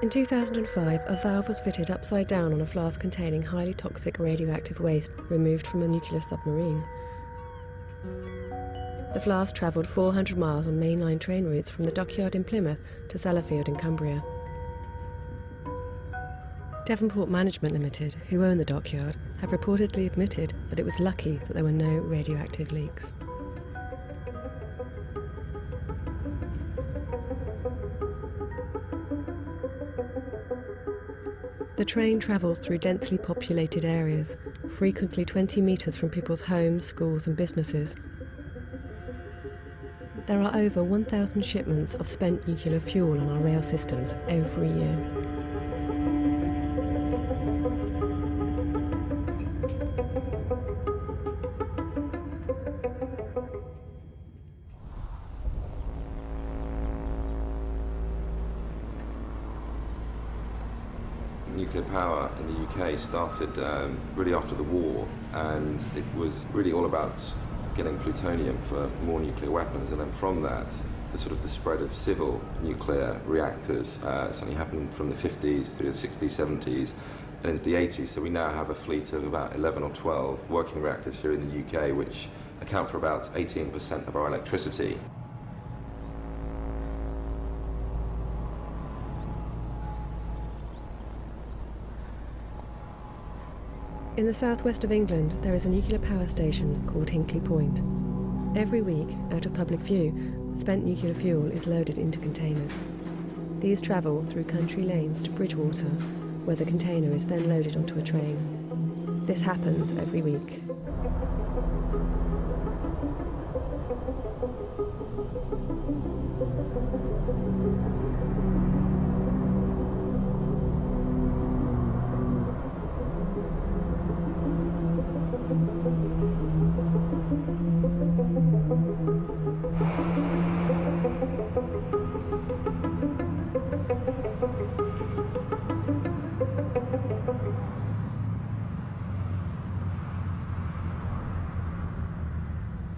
In 2005, a valve was fitted upside down on a flask containing highly toxic radioactive waste removed from a nuclear submarine. The flask travelled 400 miles on mainline train routes from the dockyard in Plymouth to Sellafield in Cumbria. Devonport Management Limited, who own the dockyard, have reportedly admitted that it was lucky that there were no radioactive leaks. The train travels through densely populated areas, frequently 20 metres from people's homes, schools and businesses. There are over 1,000 shipments of spent nuclear fuel on our rail systems every year. Nuclear power in the UK started really after the war, and it was really all about getting plutonium for more nuclear weapons, and then from that the spread of civil nuclear reactors certainly happened from the 50s through the 60s, 70s and into the 80s. So we now have a fleet of about 11 or 12 working reactors here in the UK, which account for about 18% of our electricity. In the southwest of England, there is a nuclear power station called Hinkley Point. Every week, out of public view, spent nuclear fuel is loaded into containers. These travel through country lanes to Bridgwater, where the container is then loaded onto a train. This happens every week.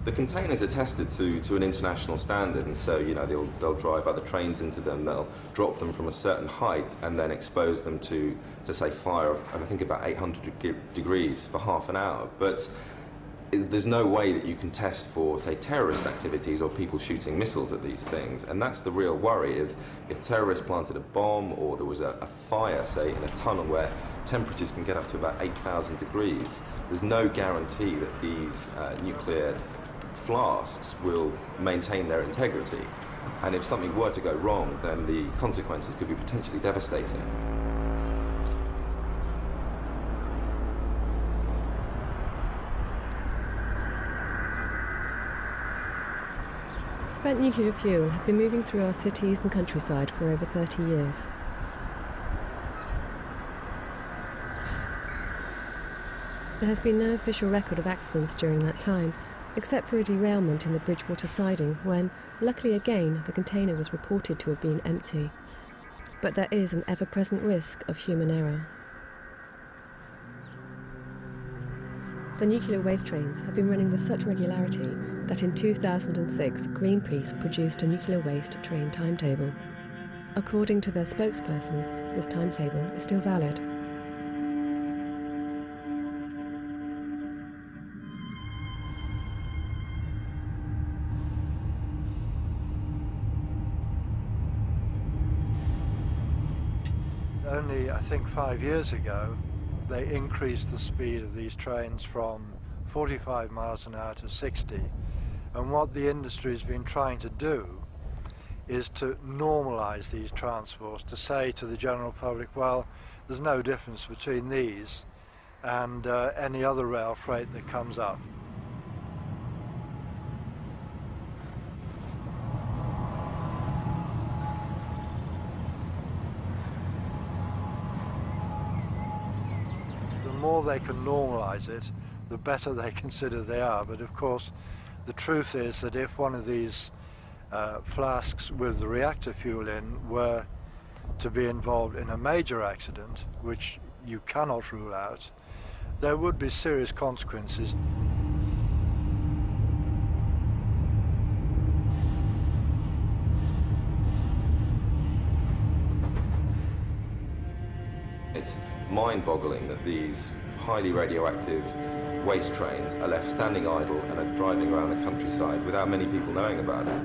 The containers are tested to an international standard, and so they'll drive other trains into them, they'll drop them from a certain height and then expose them to say fire of I think about 800 degrees for half an hour. But there's no way that you can test for, say, terrorist activities or people shooting missiles at these things, and that's the real worry. If terrorists planted a bomb or there was a fire, say, in a tunnel where temperatures can get up to about 8,000 degrees, there's no guarantee that these nuclear flasks will maintain their integrity. And if something were to go wrong, then the consequences could be potentially devastating. Spent nuclear fuel has been moving through our cities and countryside for over 30 years. There has been no official record of accidents during that time, except for a derailment in the Bridgwater siding when, luckily again, the container was reported to have been empty. But there is an ever-present risk of human error. The nuclear waste trains have been running with such regularity that in 2006 Greenpeace produced a nuclear waste train timetable. According to their spokesperson, this timetable is still valid. Only, I think, 5 years ago, they increased the speed of these trains from 45 miles an hour to 60. And what the industry has been trying to do is to normalise these transports, to say to the general public, well, there's no difference between these and any other rail freight that comes up. The more they can normalise it, the better they consider they are. But of course, the truth is that if one of these flasks with the reactor fuel in were to be involved in a major accident, which you cannot rule out, there would be serious consequences. mind-boggling that these highly radioactive waste trains are left standing idle and are driving around the countryside without many people knowing about it.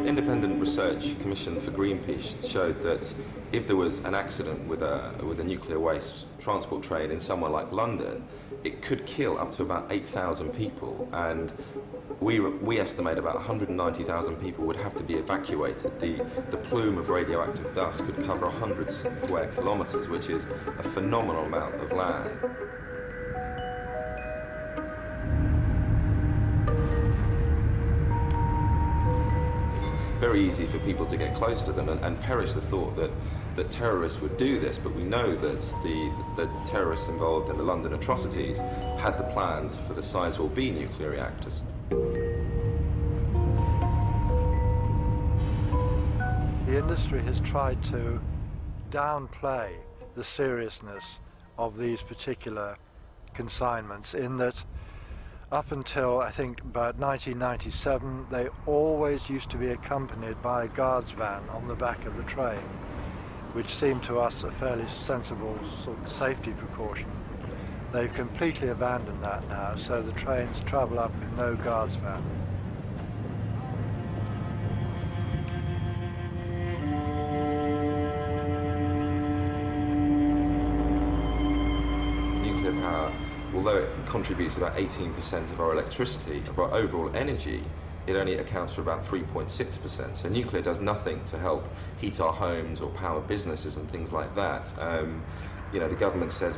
Independent research commissioned for Greenpeace showed that if there was an accident with a nuclear waste transport train in somewhere like London, it could kill up to about 8,000 people, and we estimate about 190,000 people would have to be evacuated. The plume of radioactive dust could cover 100 square kilometres, which is a phenomenal amount of land. Very easy for people to get close to them and perish the thought that terrorists would do this, but we know that the terrorists involved in the London atrocities had the plans for the Sizewell B nuclear reactors. The industry has tried to downplay the seriousness of these particular consignments, in that up until, I think, about 1997, they always used to be accompanied by a guards van on the back of the train, which seemed to us a fairly sensible sort of safety precaution. They've completely abandoned that now, so the trains travel up with no guards van. Nuclear power, although it contributes about 18% of our electricity, of our overall energy, it only accounts for about 3.6%. So nuclear does nothing to help heat our homes or power businesses and things like that. You know, the government says,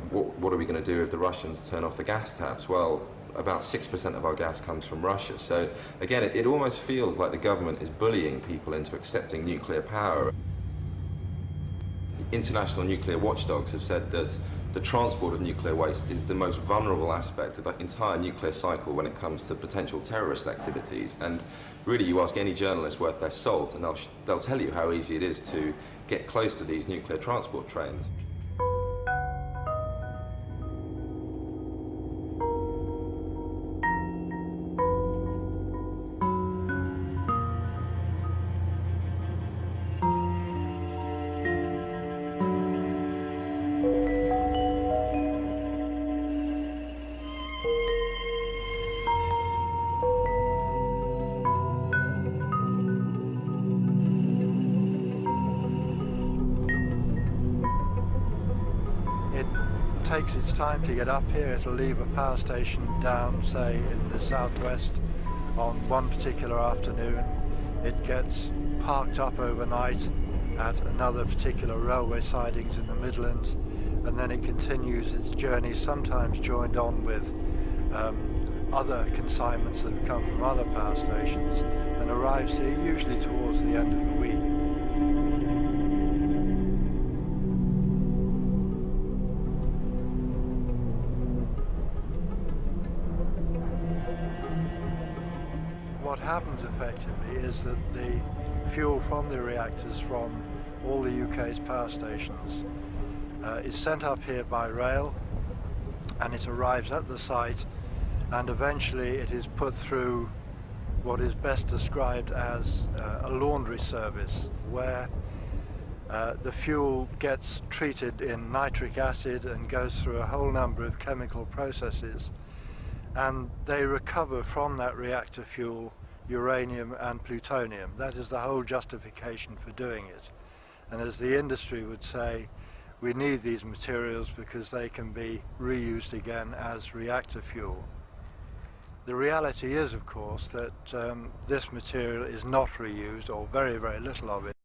what are we going to do if the Russians turn off the gas taps? Well, about 6% of our gas comes from Russia. So again, it almost feels like the government is bullying people into accepting nuclear power. International nuclear watchdogs have said that the transport of nuclear waste is the most vulnerable aspect of the entire nuclear cycle when it comes to potential terrorist activities. And really, you ask any journalist worth their salt and they'll tell you how easy it is to get close to these nuclear transport trains. Takes its time to get up here. It'll leave a power station down, say, in the southwest on one particular afternoon. It gets parked up overnight at another particular railway sidings in the Midlands, and then it continues its journey, sometimes joined on with other consignments that have come from other power stations, and arrives here usually towards the end of the week. What happens effectively is that the fuel from the reactors from all the UK's power stations is sent up here by rail, and it arrives at the site, and eventually it is put through what is best described as a laundry service, where the fuel gets treated in nitric acid and goes through a whole number of chemical processes, and they recover from that reactor fuel uranium and plutonium. That is the whole justification for doing it. And as the industry would say, we need these materials because they can be reused again as reactor fuel. The reality is, of course, that this material is not reused, or very, very little of it.